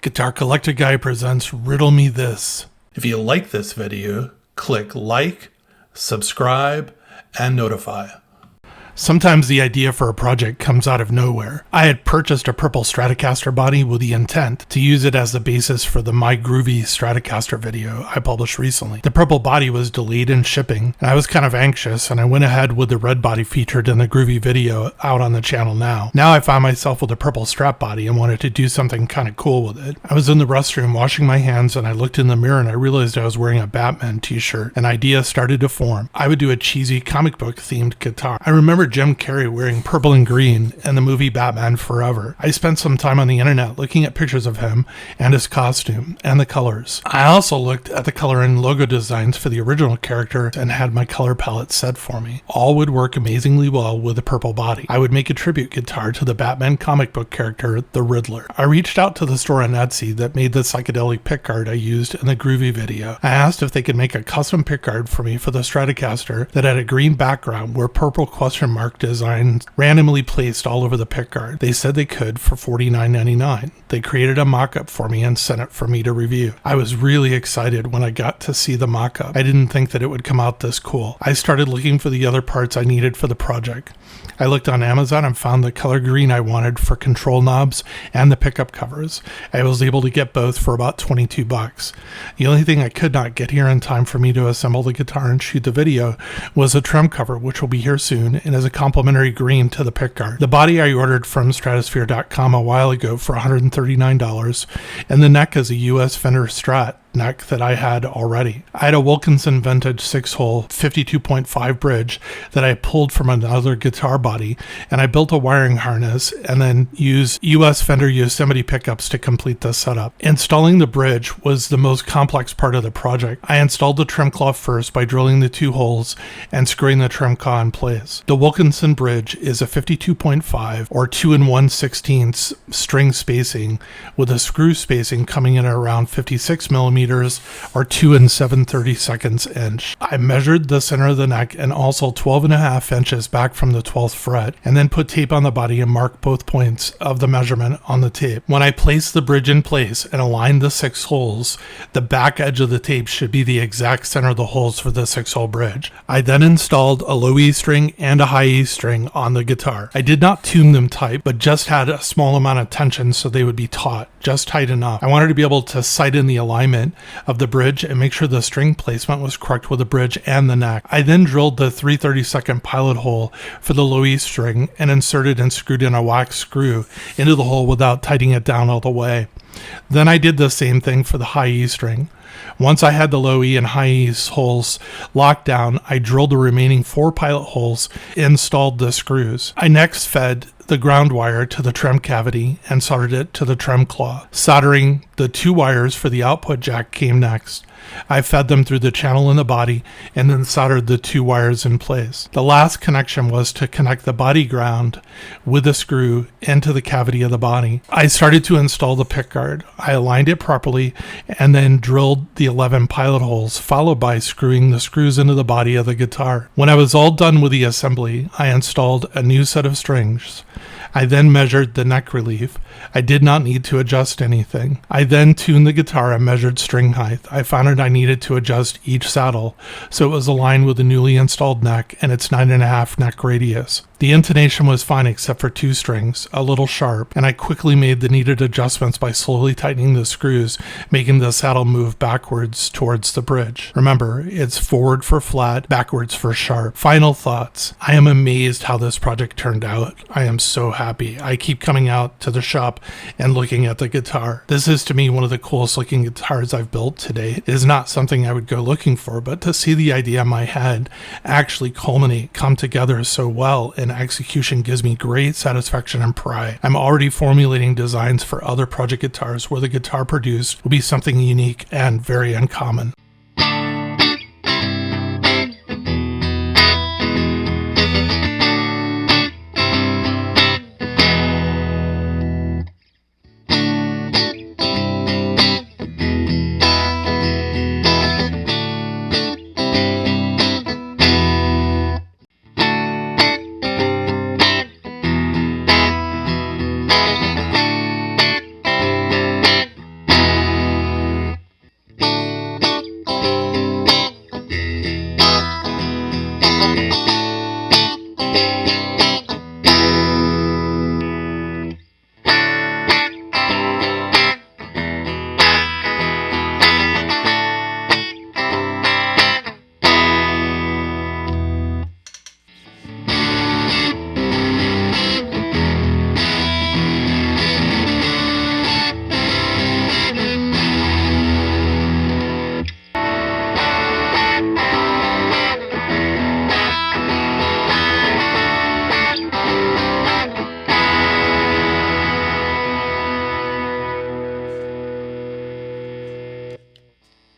Guitar Collector Guy presents Riddle Me This. If you like this video, click like, subscribe, and notify. Sometimes the idea for a project comes out of nowhere. I had purchased a purple Stratocaster body with the intent to use it as the basis for the My Groovy Stratocaster video I published recently. The purple body was delayed in shipping, and I was kind of anxious, and I went ahead with the red body featured in the Groovy video out on the channel now. Now I found myself with a purple Strat body and wanted to do something kind of cool with it. I was in the restroom washing my hands, and I looked in the mirror and I realized I was wearing a Batman t-shirt. An idea started to form. I would do a cheesy comic book themed guitar. I remember Jim Carrey wearing purple and green in the movie Batman Forever. I spent some time on the internet looking at pictures of him and his costume and the colors. I also looked at the color and logo designs for the original character and had my color palette set for me. All would work amazingly well with the purple body. I would make a tribute guitar to the Batman comic book character, the Riddler. I reached out to the store on Etsy that made the psychedelic pickguard I used in the Groovy video. I asked if they could make a custom pickguard for me for the Stratocaster that had a green background where purple question mark designs randomly placed all over the pickguard. They said they could for $49.99. They created a mock-up for me and sent it for me to review. I was really excited when I got to see the mock-up. I didn't think that it would come out this cool. I started looking for the other parts I needed for the project. I looked on Amazon and found the color green I wanted for control knobs and the pickup covers. I was able to get both for about $22. The only thing I could not get here in time for me to assemble the guitar and shoot the video was a trim cover, which will be here soon and is a complimentary green to the pickguard. The body I ordered from stratosphere.com a while ago for $139, and the neck is a US Fender Strat neck that I had already. I had a Wilkinson vintage 6-hole 52.5 bridge that I pulled from another guitar body, and I built a wiring harness and then used US Fender Yosemite pickups to complete the setup. Installing the bridge was the most complex part of the project. I installed the trim cloth first by drilling the 2 holes and screwing the trim claw in place. The Wilkinson bridge is a 52.5 or 2 1/16 string spacing with a screw spacing coming in at around 56 millimeters or 2 7/32 inch. I measured the center of the neck and also 12.5 inches back from the 12th fret, and then put tape on the body and marked both points of the measurement on the tape. When I placed the bridge in place and aligned the 6 holes, the back edge of the tape should be the exact center of the holes for the 6-hole bridge. I then installed a low E string and a high E string on the guitar. I did not tune them tight, but just had a small amount of tension so they would be taut, just tight enough. I wanted to be able to sight in the alignment of the bridge and make sure the string placement was correct with the bridge and the neck. I then drilled the 3/32 pilot hole for the low E string and inserted and screwed in a wax screw into the hole without tightening it down all the way. Then I did the same thing for the high E string. Once I had the low E and high E holes locked down, I drilled the remaining 4 pilot holes and installed the screws. I next fed the ground wire to the trim cavity and soldered it to the trim claw. Soldering the 2 wires for the output jack came next. I fed them through the channel in the body and then soldered the 2 wires in place. The last connection was to connect the body ground with a screw into the cavity of the body. I started to install the pickguard. I aligned it properly and then drilled the 11 pilot holes, followed by screwing the screws into the body of the guitar. When I was all done with the assembly, I installed a new set of strings. I then measured the neck relief. I did not need to adjust anything. I then tuned the guitar and measured string height. I found I needed to adjust each saddle so it was aligned with the newly installed neck and its 9.5 neck radius. The intonation was fine except for 2 strings, a little sharp, and I quickly made the needed adjustments by slowly tightening the screws, making the saddle move backwards towards the bridge. Remember, it's forward for flat, backwards for sharp. Final thoughts. I am amazed how this project turned out. I am so happy. I keep coming out to the shop and looking at the guitar. This is to me one of the coolest looking guitars I've built to date. It is not something I would go looking for, but to see the idea in my head actually culminate, come together so well, and execution gives me great satisfaction and pride. I'm already formulating designs for other project guitars where the guitar produced will be something unique and very uncommon.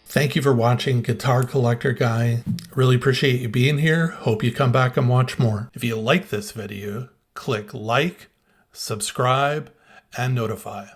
Thank you for watching Guitar Collector Guy. Really appreciate you being here. Hope you come back and watch more. If you like this video, click like, subscribe, and notify.